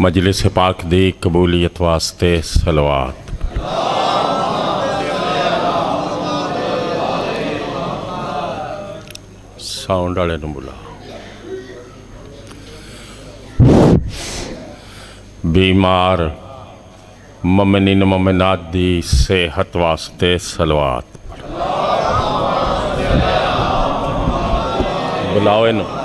مجلس پاک دی قبولیت واسطے صلوات۔ ساؤنڈ والے نوں بلا۔ بیمار مومنین مومنات دی صحت واسطے صلوات۔ بلاؤ انہوں۔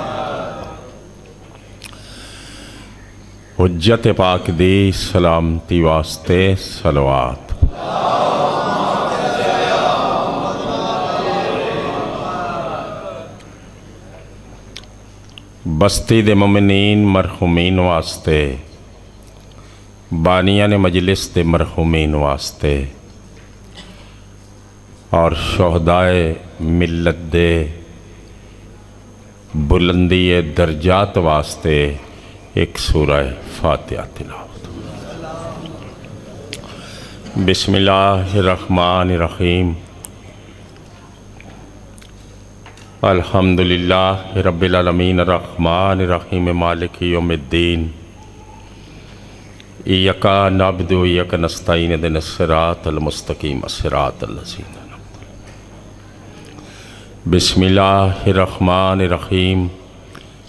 حجت پاک دی سلامتی واسطے صلوات۔ بستی دے مومنین مرحومین واسطے، بانیان مجلس دے مرحومین واسطے، اور شہدائے ملت دے بلندی درجات واسطے ایک سورہ فاتحہ تلاوت۔ بسم اللہ الرحمن الرحیم۔ الحمدللہ رب العالمین الرحمن الرحیم مالک یوم الدین۔ ایاک نعبد و ایاک نستعین اہدنا الصراط المستقیم صراط الذین انعمت علیہم۔ بسم اللہ الرحمن الرحیم۔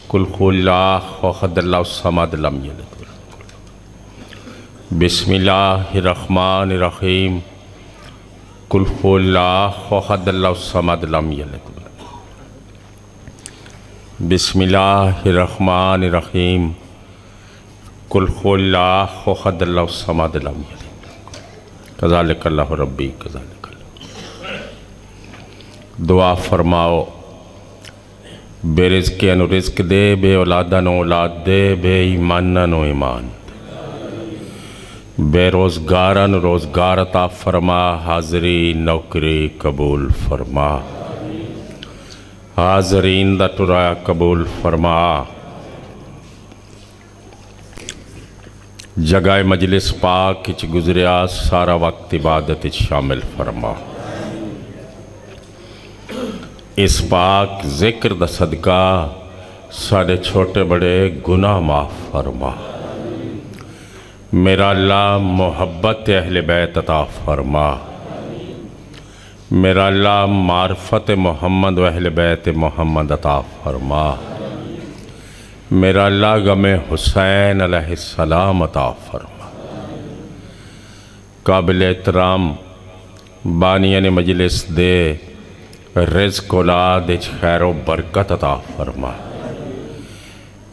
قل هو اللہ احد اللہ الصمد لم یلد ولم یولد۔ بسم اللہ الرحمن الرحیم۔ قل هو اللہ احد اللہ الصمد لم یلد ولم یولد۔ بسم اللہ الرحمن الرحیم۔ قل هو اللہ احد اللہ الصمد لم یلد ولم یولد۔ کذالک اللہ ربی کذالک اللہ۔ دعا فرماؤ۔ بے رزقی نو رزق دے، بے اولادہ نو اولاد دے، بے ایمانہ نو ایمان دے، بے روزگارہ نو روزگار عطا فرما، حاضری نوکری قبول فرما، حاضرین دا ٹرایا قبول فرما۔ جگہ مجلس پاک اچ گزریا سارا وقت عبادت اچ شامل فرما۔ اس پاک ذکر دا صدقہ سارے چھوٹے بڑے گناہ معاف فرما۔ میرا اللہ محبت اہل بیت عطا فرما۔ میرا اللہ معرفت محمد و اہل بیت محمد عطا فرما۔ میرا اللہ غم حسین علیہ السلام عطا فرما۔ قابل احترام بانیان مجلس دے رزق اولاد اچ خیر و برکت عطا فرما۔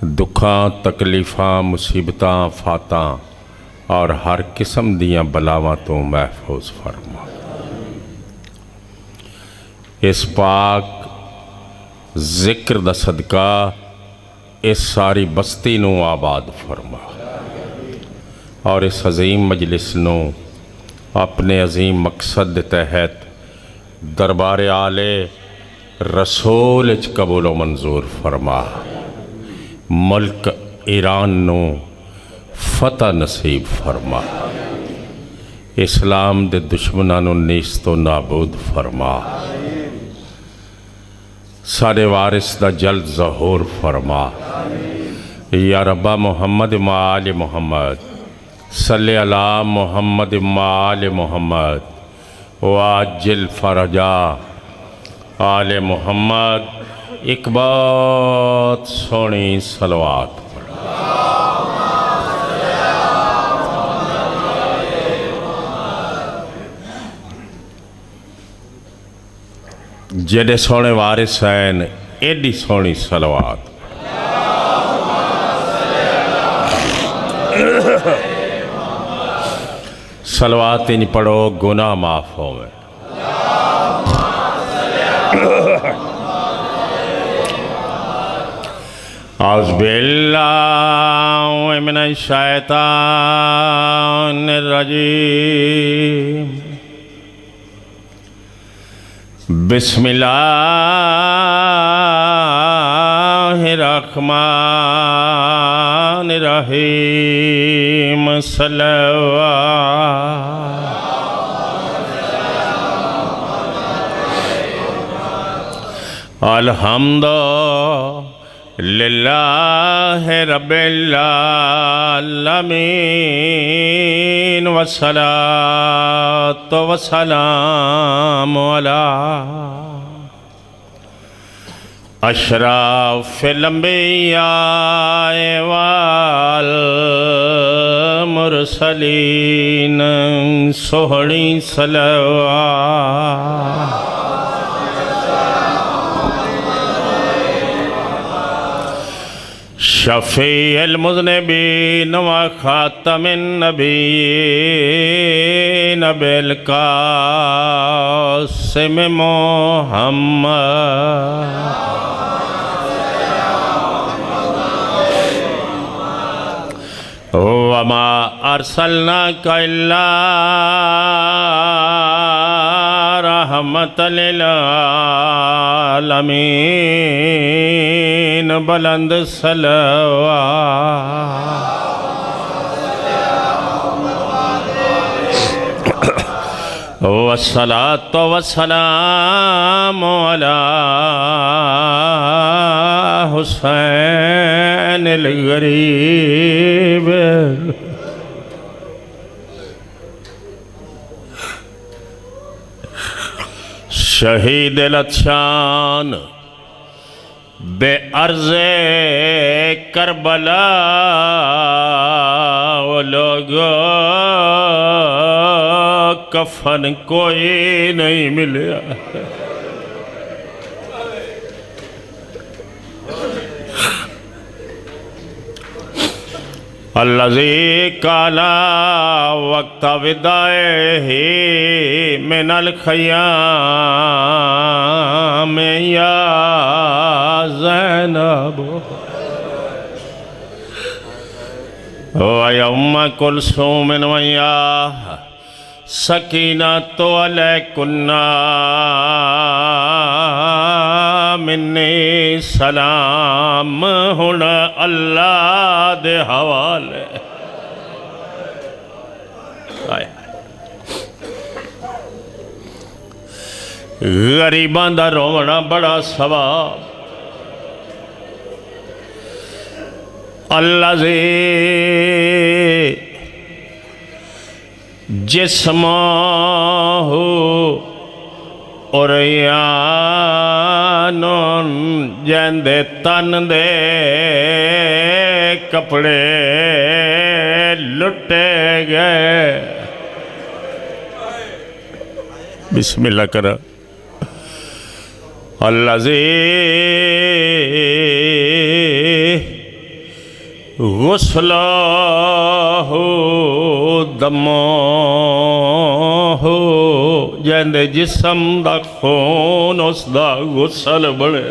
دکھاں تکلیفاں مصیبتاں فاتاں اور ہر قسم دیاں بلاواں تو محفوظ فرما۔ اس پاک ذکر دا صدقہ اس ساری بستی نو آباد فرما، اور اس عظیم مجلس نو اپنے عظیم مقصد دے تحت دربار آلے رسول اچ قبول و منظور فرما۔ ملک ایران نو فتح نصیب فرما۔ اسلام دے دشمناں نو نیست و نابود فرما۔ سارے وارث دا جلد ظہور فرما۔ یا ربا محمد آل محمد صلی علی محمد آل محمد واجل فرجا آل محمد۔ ایک بات سونی صلوات جڑے سونے وارث ہیں ایڈی سونی صلوات۔ صلوات انج پڑھو گناہ معاف ہوئے۔ اعوذ باللہ من الشیطان الرجیم۔ بسم اللہ الرحمن الرحیم۔ الحمد للہ رب العالمین والصلاة والسلام علی اشراف الانبیاء والمرسلین سوہنی صلوات شفیع المذنبین و خاتم النبیین بالقاسم محمد وما ارسلناک الا رحمت للعالمین بلند صلوات والصلاة والسلام علی حسین الغریب شہید لطشان بے عرض کربلا وہ لوگوں کفن کوئی نہیں ملیا الذی قالا وقت ودائے من الخیام یا زینب ویوم کلثوم ویا سکینۃ علیکنا منی سلام ہونا اللہ دے حوالے غریبان دا رونا بڑا ثواب اللہ زی جسمہ اوریانون جندے تن دے کپڑے لٹے گئے بسم اللہ کرا الذی غسلہ دمہ جندے جسم دا خون اس دا غسل بڑے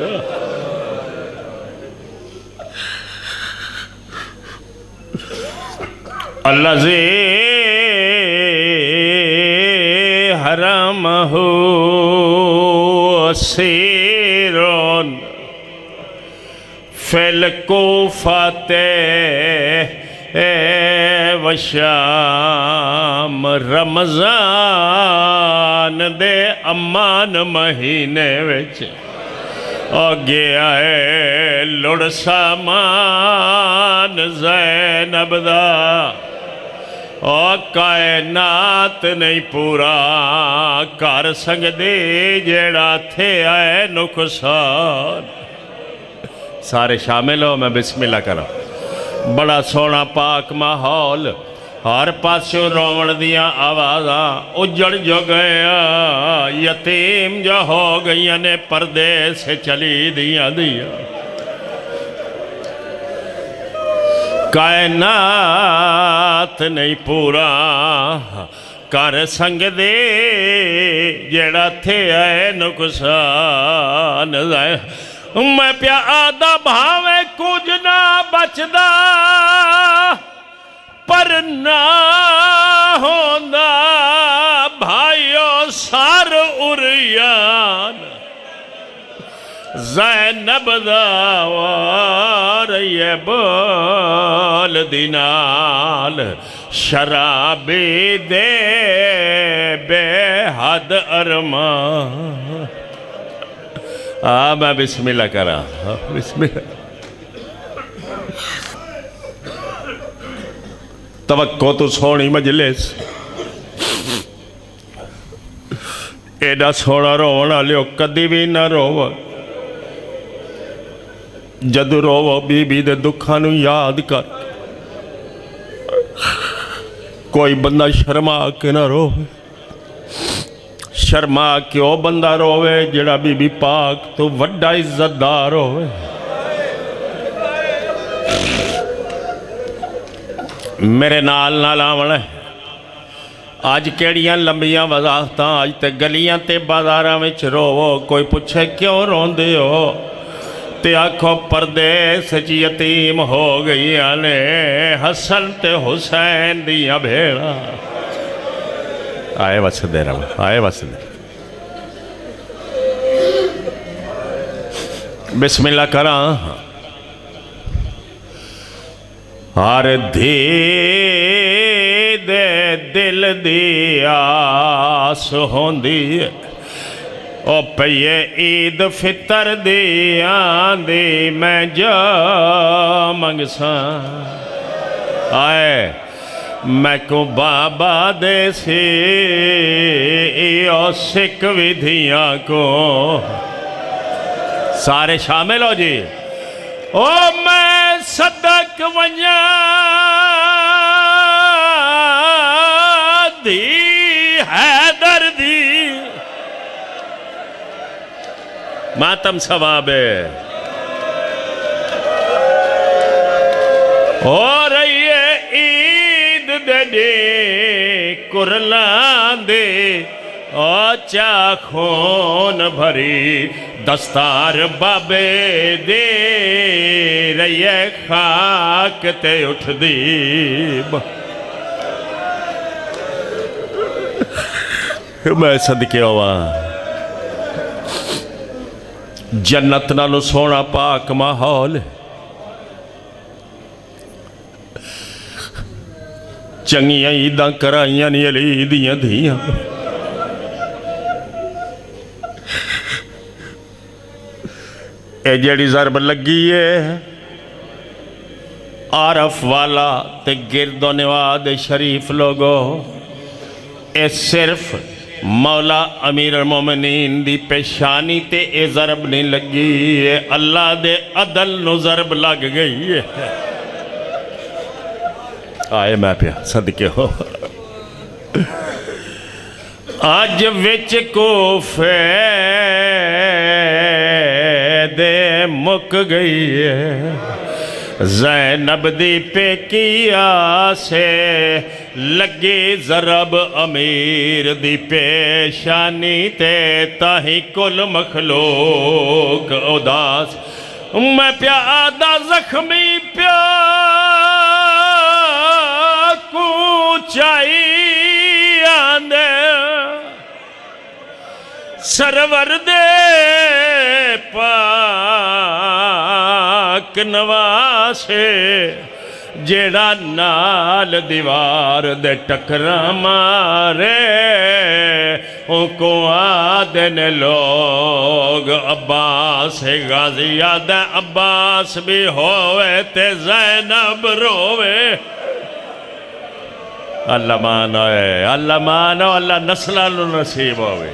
الذی حرمہ اسیرون فی الکوفۃ وشام رمضان دے امان مہینے وچ گیا ہے لڑ سامان زینب دا کائنات نہیں پورا کر سکدے جیڑا تھے آئے نقصان سارے شامل ہو میں بسم اللہ کروں بڑا سونا پاک ماحول ہر پاسوں رومن دیاں آوازاں اجڑ جو گیا یتیم جو ہو گئی نے پردے سے چلی دیاں کائنات نہیں پورا کر سنگ دے جیڑا تھے آئے نقصان میں پیا آدھا بھاوے کچھ نہ بچدا پر نہ ہوندا بھائیو سار اریان زینب داوار یہ بول دینال شرابی دے بے حد ارمان میں بسم اللہ کرا بسم اللہ توقع تو سونی مجلس ایڈا سونا رونا لیو کدی بھی نہ رو جدو رو بی بی دے دکھانو یاد کر کوئی بندہ شرما کے نہ رو شرما کے او بندہ روے جڑا بی بی پاک تو وڈا عزت دار ہوئے میرے نال آونا ہے آج کیڑیاں لمبیاں وضاحتاں آج تے گلیاں تے بازاراں وچ روو کوئی پوچھے کیوں روندے ہو تے آنکھوں پردیس چ یتیم ہو گئی آنے حسن تے حسین دیاں بھیڑا آئے وسدے رہا آئے وسدے بسم اللہ کراں ہر دھی دے دل دی آس ہوندی او پئیے عید فطر دی آندی میں جا منگساں آئے میں کو بابا دے سی او سکھ ودھیاں کو سارے شامل ہو جی او میں صدق ونیا دی حیدر دی ماتم ثواب ہے ہو رہی ہے عید دے دے کرلان دے او چاخون بھری دستار بابے دے رہی ہے خاک تے اٹھ دیب میں صدقے ہوا جنت نالو سونا پاک ماحول چنگیاں عیداں کرائیاں نی علی دیاں دھیاں اے جیڑی ضرب لگی ہے عارف والا تے گرد و نواد شریف لوگو اے صرف مولا امیر المومنین دی پیشانی تے اے ضرب نہیں لگی ہے اللہ دے عدل نو ضرب لگ گئی ہے آئے میں پیا صدقے ہو آج وچ کوفے دے مک گئی ہے زینب دی پیکیا سے لگی ضرب امیر دی پیشانی تے تاہی کل مخلوق اداس میں پیا آدھا زخمی پیا کوچائی آندے سرور دے پاک نواسے جیڑا نال دیوار دے ٹکرا مارے ان کو آدن لوگ عباس غازی آدھے عباس بھی ہوئے تے زینب روے اللہ مانو ہے اللہ مانو اللہ نسلالو نصیب ہوئے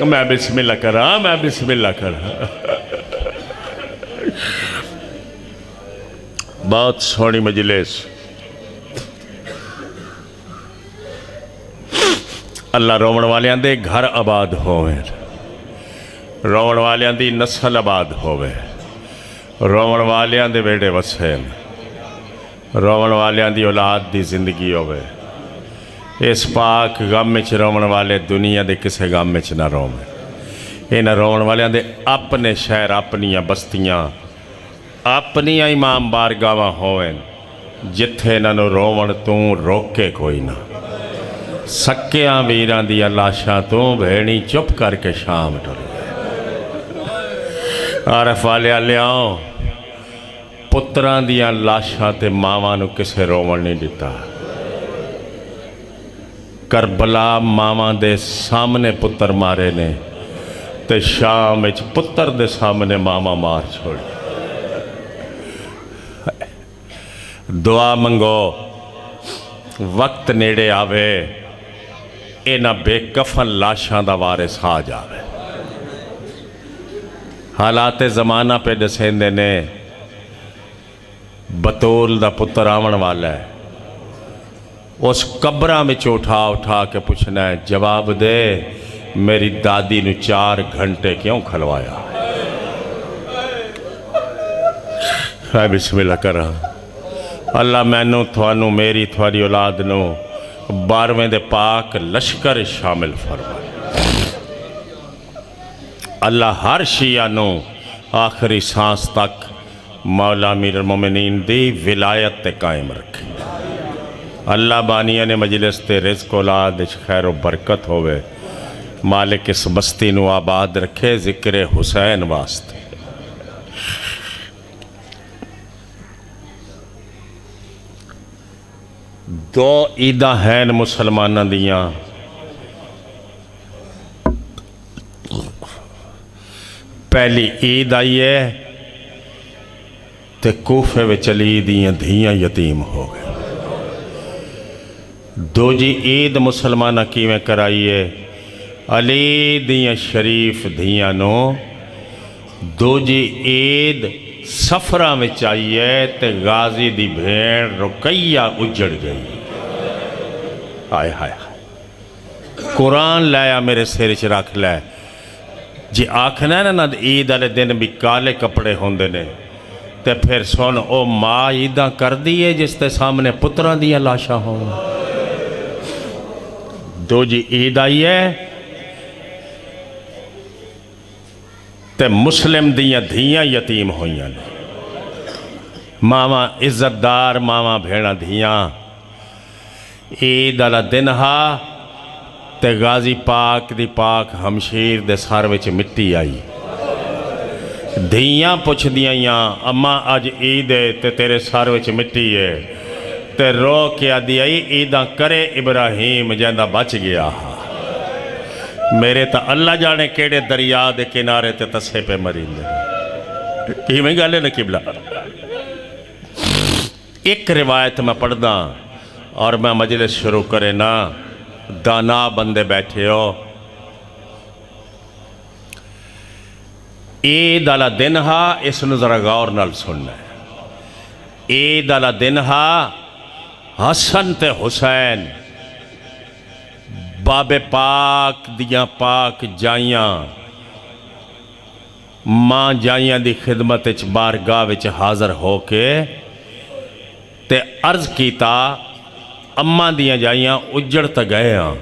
میں بسم اللہ کرا میں بسم اللہ کرا بہت سونی مجلس اللہ رومن والیاں دے گھر آباد ہوئے رومن والیاں دی نسل آباد ہوئے رومن والیاں دے بیڑے وسین رومن والیاں دی اولاد دی زندگی ہوئے اس پاک غم میں رومن والے دنیا دے کسے غم میں نہ رومن اینا رومن والیاں دے اپنے شہر اپنیاں بستیاں اپنیاں امام بارگاواں ہوئیں جتھے نہ رومن تو روکے کوئی نہ سکیاں ویران دیا لاشاں تو بھیڑی چپ کر کے شام ٹولی عارف والے آلیاں پتران دیا لاشاں تے ماوانو کسے رومن نہیں دیتا کربلا ماما دے سامنے پتر مارے نے تے شام اچ پتر دے سامنے ماما مار چھوڑی دعا منگو وقت نیڑے آوے انہاں بے کفن لاشاں دا وارث آ جاوے۔ حالات زمانہ پہ دسیندے نے بطول دا پتر آون والا ہے، اس قبراں میں اٹھا کے پوچھنا ہے، جواب دے میری دادی نو 4 گھنٹے کیوں کھلوایا؟ ہے بسم اللہ کرا اللہ مینو تھوانو میری تھواری اولاد نو 12ویں دے پاک لشکر شامل فرمائے۔ اللہ ہر شیعہ نو آخری سانس تک مولا امیر المومنین دی ولایت تے قائم رکھے۔ اللہ بانیان مجلس تے رزق اولاد خیر و برکت ہوئے، مالک اس بستی نو آباد رکھے ذکر حسین واسطے۔ دو عیدہ ہیں مسلمانہ دیاں، پہلی عید آئی ہے تے کوفے وچ علی دیاں دھیاں یتیم ہو گئے۔ دو جی عید مسلمانہ کیویں کرائیے، علی دیاں شریف دھیاں نو دو جی عید سفرہ میں چاہیے تے غازی دی بھیڑ رقیہ اجڑ گئی۔ آئے ہائے قرآن لایا میرے سیرچ رکھ لائے جی آکھنا ہے نا عید والے دن بھی کالے کپڑے ہوندے نے تے پھر سن او ماں عیداں کر دیئے جس تے سامنے پتران دیاں لاشاں ہوں۔ دو جی عید آئی ہے تے مسلم دیاں دھیاں یتیم ہوئیاں نے، ماما عزت دار ماما بھیڑا دھیاں۔ عید والا دن ہا تے غازی پاک دی پاک ہمشیر دے سر وچ مٹی آئی، دھیاں پوچھ دیاں اماں آج عید ہے تے تیرے سر وچ مٹی ہے، تے رو کیا دیائی عیداں کرے ابراہیم جیندہ بچ گیا ہا، میرے تا اللہ جانے کیڑے دریا دے کنارے تے تسے پہ مرین دے۔ کی میں گالے نا قبلہ ایک روایت میں پڑھ دا اور میں مجلس شروع کرے نا، دانا بندے بیٹھے ہو۔ عید والا دن ہا، اس نو ذرا غور نال سننا ہے۔ عید والا دن ہا، حسن تے حسین باب پاک دیاں پاک جائیاں ماں جائیاں دی خدمت اچ بارگاہ وچ حاضر ہو کے تے عرض کیتا اماں دیاں جائیاں اجڑ تا گئے ہاں،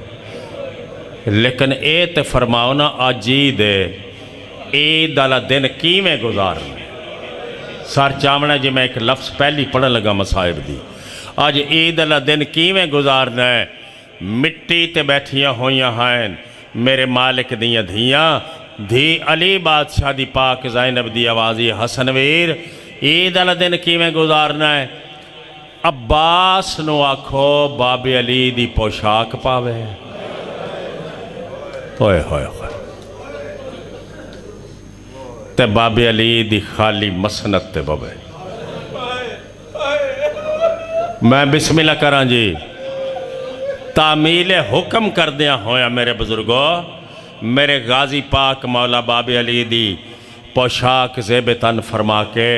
لیکن اے تے فرماؤ نا آج عید ہے، عید والا دن کیویں گزارنا ہے؟ سار چاونا جی میں ایک لفظ پہلی پڑھن لگا مصائب دی، آج عید والا دن کیویں گزارنا ہے؟ مٹی تے بیٹھیاں ہویاں ہیں میرے مالک دیاں دھیاں، دھی علی بادشاہ دی پاک زینب دی آوازی حسن ویر، عید والا دن کیویں گزارنا ہے؟ عباس نو آکھو باب علی دی پوشاک پاوے۔ ہوئے ہوئے ہوئے تے باب علی دی خالی مسنت تے بابے۔ میں بسم اللہ کران جی، تعمیل حکم کر دیا ہویا میرے بزرگوں، میرے غازی پاک مولا باب علی دی پوشاک زیب تن فرما کے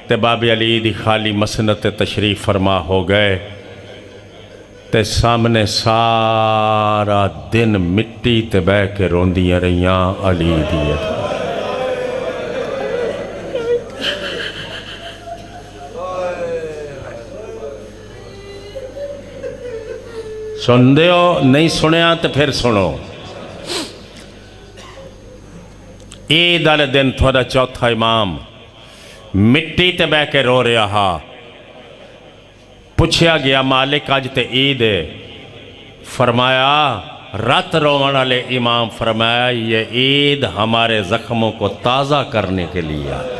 تے باب علی دی خالی مسنت تشریف فرما ہو گئے تے سامنے سارا دن مٹی تے بے کے روندیاں رہیاں علی دیت۔ سن دے ہو نہیں سنیا تے پھر سنو۔ عید والے دن تھوڑا چوتھا امام مٹی تے بے کے رو رہا ہا، پوچھیا گیا مالک آج تے عید ہے، فرمایا رات روان والے امام فرمایا یہ عید ہمارے زخموں کو تازہ کرنے کے لیے آتا۔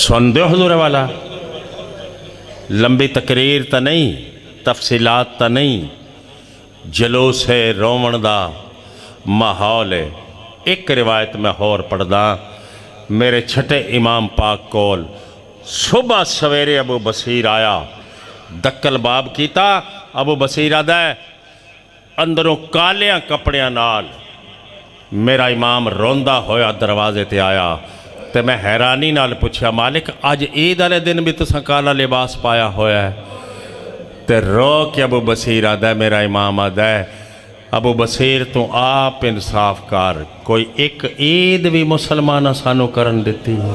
سن دے حضور والا، لمبی تقریر تا نہیں، تفصیلات تا نہیں، جلوس ہے رومن دا ماحول ہے۔ ایک روایت میں اور پڑھ دا، میرے چھٹے امام پاک کول صبح سویرے ابو بصیر آیا، دکل باب کیتا، ابو بصیر آدھا ہے اندروں کالیاں کپڑیاں نال میرا امام روندہ ہویا دروازے تے آیا، تے میں حیرانی نال پوچھا مالک آج عید والے دن بھی تساں کالا لباس پایا ہویا ہے؟ تے رو کے ابو بصیر آدھا ہے میرا امام آدھا ہے ابو بصیر تو آپ انصاف کر، کوئی ایک عید بھی مسلمانہ سانو کرن دیتی ہے؟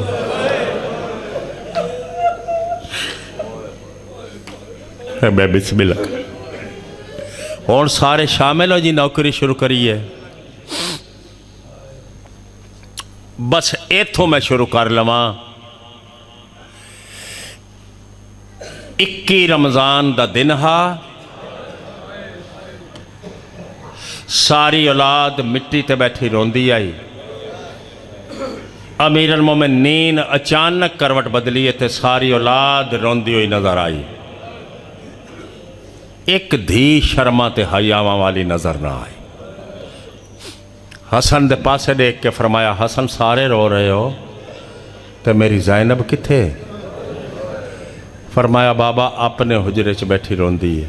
میں بسم اللہ اور سارے شامل ہو جی، نوکری شروع کریے۔ بس ایتھوں میں شروع کر لواں، 21 رمضان دا دن ہا، ساری اولاد مٹی تے بیٹھی روندی آئی، امیر المومنین اچانک کروٹ بدلی تے ساری اولاد روندی ہوئی نظر آئی، ایک دھی شرما تے حیاواں والی نظر نہ آئی۔ حسن دے پاسے دیکھ کے فرمایا حسن سارے رو رہے ہو تے میری زینب کتھے؟ فرمایا بابا اپنے حجرے چ بیٹھی روندی ہے۔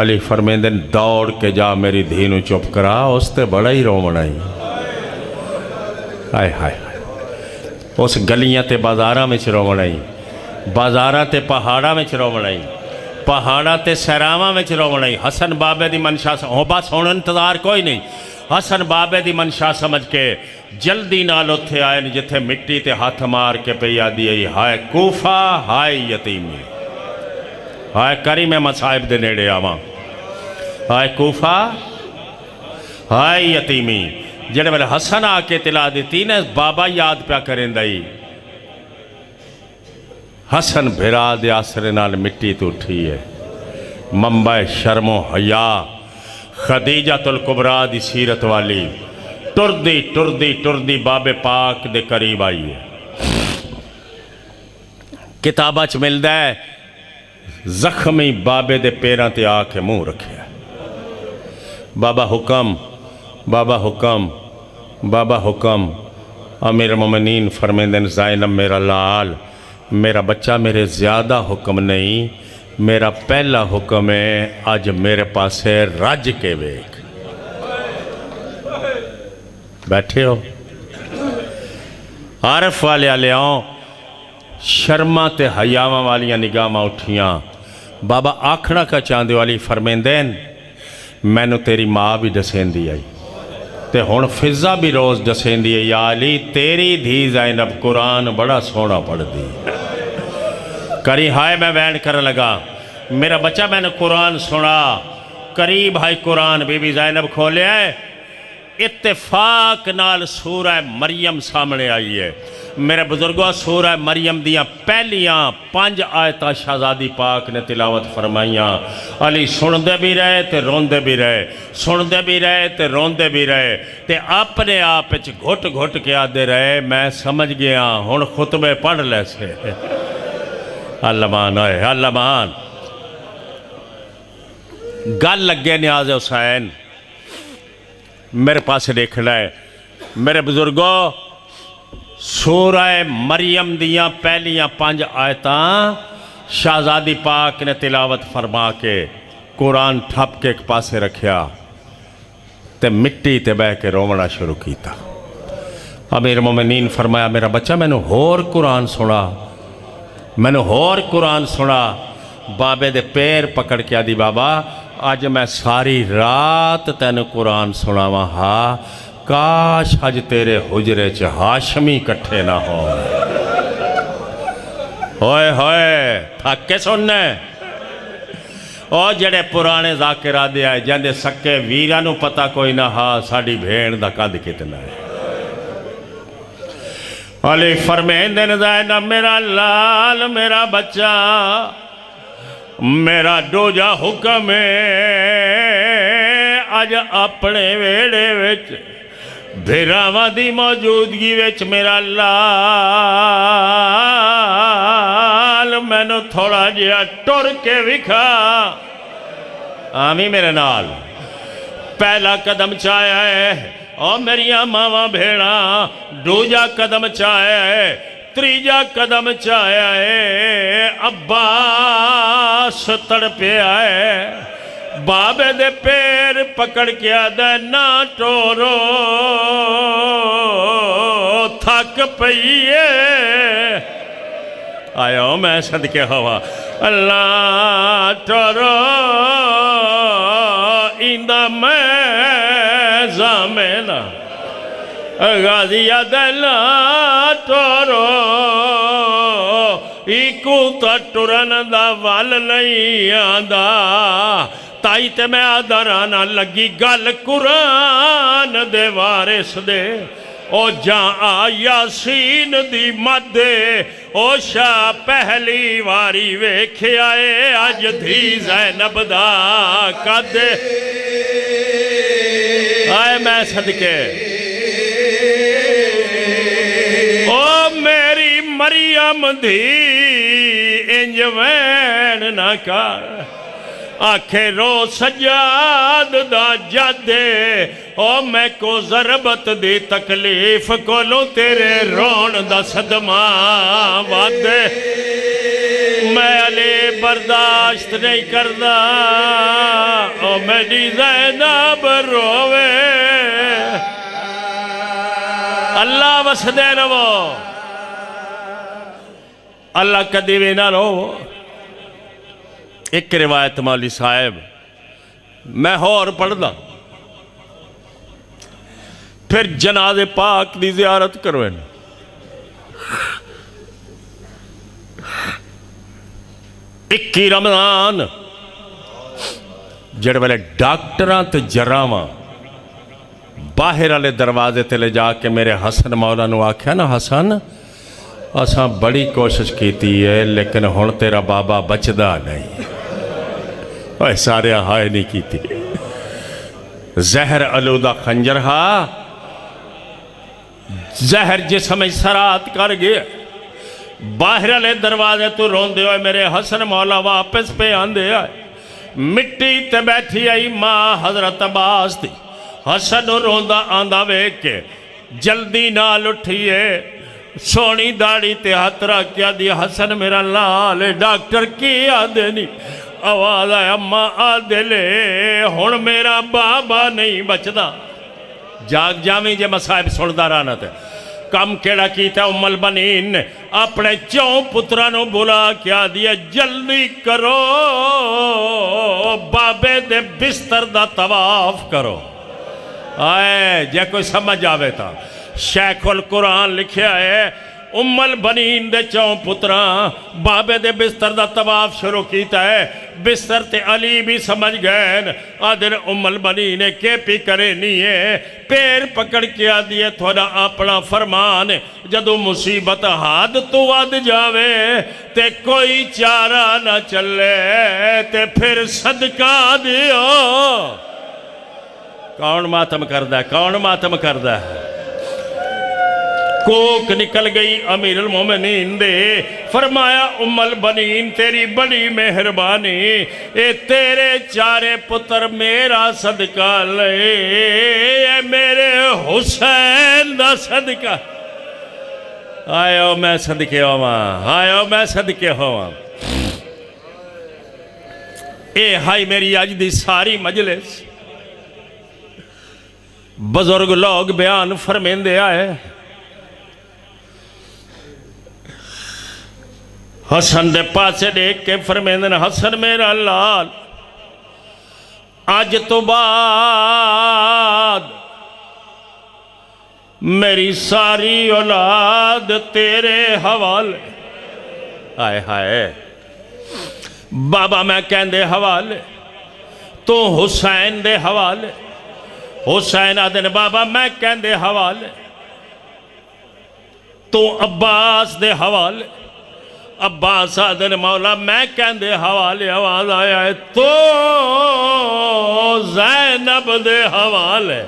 علی فرمیندن دوڑ کے جا میری دھینو چپ کرا، اس تے بڑا ہی رو منائی۔ ہائے ہائے اس گلیاں تے بازاراں میں رو منائی، بازاراں تے پہاڑاں میں رو منائی، پہاڑاں تے سیراواں میں رو منائی۔ حسن بابے دی منشا ہو بس ہون انتظار کوئی نہیں، حسن بابے دی منشا سمجھ کے جلدی نال اتھے آئے جتھے مٹی تے ہاتھ مار کے پہ یادی آئی، ہائے کوفہ ہائے یتیمی، ہائے کریم مصائب دے نیڑے آواں، ہائے کوفہ ہائے یتیمی۔ جڑے والے حسن آ کے اطلاع دیتی نا بابا یاد پیا کریں دائی، حسن بھرا دے آسرے نال مٹی تو اٹھی ہے، منبع شرم و حیا خدیجہ الکبریٰ دی سیرت والی ٹردی بابے پاک دے قریب آئی ہے۔ کتابہ چ ملدا ہے زخمی بابے دے پیراں تے آ کے منہ رکھے بابا حکم بابا حکم بابا حکم۔ امیر المومنین فرمیندن زینب میرا لال میرا بچہ میرے زیادہ حکم نہیں، میرا پہلا حکم ہے آج میرے پاس ہے رج کے ویک۔ بیٹھے ہو عارف والے آلیاؤں شرما تے حیاواں والیاں نگاہاں اٹھیاں، بابا آکھنا کا چاندے والی فرمیندین میں نو تیری ماں بھی دسین دی آئی تے ہون فضا بھی روز دسین دی ہے، یا علی تیری دھی زینب قرآن بڑا سونا پڑھ دی کری ہائے میں وین کر لگا میرا بچہ میں نے قرآن سنا قریب ہائی قرآن بی بی زینب کھولے آئے اتفاق نال سورہ مریم سامنے آئی ہے۔ میرے بزرگوں سورہ مریم دیاں پہلیاں 5 آیتاں شہزادی پاک نے تلاوت فرمائیاں، علی سندے بھی رہے تے روندے بھی رہے، سندے بھی رہے تے روندے بھی رہے تے اپنے آپ گھٹ گھٹ کے آدھے رہے میں سمجھ گیا ہن خطبے پڑھ لے سے۔ اللہ مان آئے اللہ مان گل لگے نیاز حسین میرے پاس دیکھنا ہے میرے بزرگوں سورہ مریم دیاں پہلیاں 5 آیتاں شہزادی پاک نے تلاوت فرما کے قرآن ٹھپ کے ایک پاسے رکھیا تے مٹی تے بہ کے رومنا شروع کیتا۔ امیر مومنین فرمایا میرا بچہ میں نے ہور قرآن سنا، میں نے ہور قرآن سنا۔ بابے دے پیر پکڑ کے آدھی بابا آج میں ساری رات تین قرآن سناواں ہا، کاش آج تیرے حجرے چ ہاشمی کٹھے نہ ہو۔ ہوئے ہوئے تھک کے سننے او جڑے پرانے ذاکرہ دے آئے جاندے سکے ویرانو پتہ کوئی نہ ہا ساڑی بھین دا قد کتنا ہے۔ علی فرمیندن زینب میرا لال میرا بچہ میرا دوجا حکم ہے آج اپنے ویڑے وچ بھیراواں دی موجودگی وچ میرا لال میں نو تھوڑا جیا ٹر کے وکھا۔ آمی میرے نال پہلا قدم چاہیا ہے او میریاں ماواں بھیڑا دوجا قدم چاہیا ہے تریجا قدم چاہیا ہے عباس تڑپیا ہے بابے دے پیر پکڑ کے آدھے نہ ٹورو تھک پئیے آیا ہوں میں صدقے ہوا اللہ ٹورو ایندہ میں زامینا غازی دلا ٹورو ایکو تا ٹورن دا وال نہیں آدھا تائی تے میں آدھارانا لگی گل قرآن دے وارث دے او جان یاسین دی مدے او شاہ پہلی واری ویکھے آئے آج دھی زینب دا کدے آئے میں صدقے او میری مریم دھی انجوین نہ کر آنکھیں رو سجاد دا جادے او میں کو ضربت دی تکلیف کو لو تیرے رون دا صدمہ وعدے میں علی برداشت نہیں کردہ او میری زینب روے اللہ وسدے رو اللہ کدی بھی نہ رو ایک روایت مولی صاحب میں اور پڑھ دا پھر جناز پاک دی زیارت کرویں 21 رمضان جڑے والے ڈاکٹراں تے جراواں باہر والے دروازے تے لے جا کے میرے حسن مولا نو آکھیا نا حسن اساں بڑی کوشش کیتی ہے لیکن ہن تیرا بابا بچدا نہیں اوہ سارے ہائے نہیں کیتی زہر علودہ خنجر ہا زہر جسم سرات کر گیا باہر علیہ دروازے تو رون دے ہوئے میرے حسن مولا واپس پہ آندے آئے مٹی تے بیٹھی آئی ماں حضرت عباس تھی حسن روندہ آندہ ویک کے جلدی نال اٹھئیے سونی داڑی تے ہترہ کیا دی حسن میرا لال ڈاکٹر کی آدھے نہیں آواز آئے اممہ آدھے لے ہون میرا بابا نہیں بچدا جاگ جامی جے مسائب سندہ رانا تھے کم کیڑا کیتا ام البنین نے اپنے چون پترانوں بلا کیا دیا جلدی کرو بابے دے بستر دا طواف کرو آئے جے کوئی سمجھ آوے تھا شیخ القرآن لکھیا ہے ام البنین دے چون پتران بابے دے بستر دا طواف شروع کیتا ہے بستر تے علی بھی سمجھ گئے آدھر ام البنین کے پی کرے نہیں ہے پیر پکڑ کیا دیئے تھوڑا اپنا فرمان جدو مصیبت ہاتھ تو آدھ جاوے تے کوئی چارہ نہ چلے تے پھر صدقہ دیو کون ماتم کردہ ہے کون ماتم کردہ ہے کوک نکل گئی امیر المومنین دے فرمایا ام البنین تیری بڑی مہربانی اے تیرے چارے پتر میرا صدقہ لے اے میرے حسین دا صدقہ آئیو میں صدقے ہوا آئیو میں صدقے ہوا اے ہائی میری آج دی ساری مجلس بزرگ لوگ بیان فرمیندے آئے حسن دے پاسے دیکھ کے فرمیندن حسن میرا لال آج تو بعد میری ساری اولاد تیرے حوالے آئے ہائے بابا میں کہن دے حوالے تو حسین دے حوالے حسین آدھن بابا میں کہن دے حوالے تو عباس دے حوالے عباس آدھن مولا میں کہن دے حوالے آواز آیا ہے تو زینب دے حوالے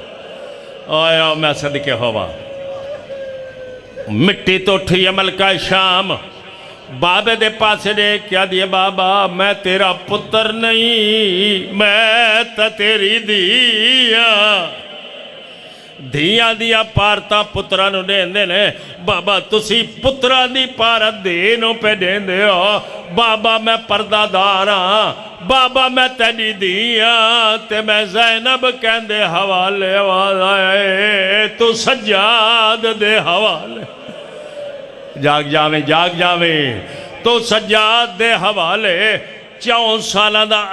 آیا میں صدقے ہوا مٹی تو اٹھی ملکہ شام بابے دے پاسے دے کیا دیئے بابا میں تیرا پتر نہیں میں تا تیری دیا ਧੀਆਂ ਦੀਆਂ ਪਾਰਤਾਂ ਪੁੱਤਰਾਂ ਨੂੰ ਦੇਂਦੇ ਨੇ ਬਾਬਾ ਤੁਸੀਂ ਪੁੱਤਰਾਂ ਦੀ ਪਾਰਤ ਧੀ ਨੂੰ ਪੇ ਦੇਂਦੇ ਹੋ ਬਾਬਾ ਮੈਂ ਪਰਦਾਦਾਰ ਹਾਂ ਬਾਬਾ ਮੈਂ ਤੇਰੀ ਧੀ ਹਾਂ ਤੇ ਮੈਂ ਜ਼ੈਨਬ ਕਹਿੰਦੇ ਹਵਾਲੇ ਵਾਲਾ ਤੂੰ ਸੱਜਾਦ ਦੇ ਹਵਾਲੇ ਜਾਗ ਜਾਵੇਂ ਤੂੰ ਸੱਜਾਦ ਦੇ ਹਵਾਲੇ 4 ਸਾਲਾਂ ਦਾ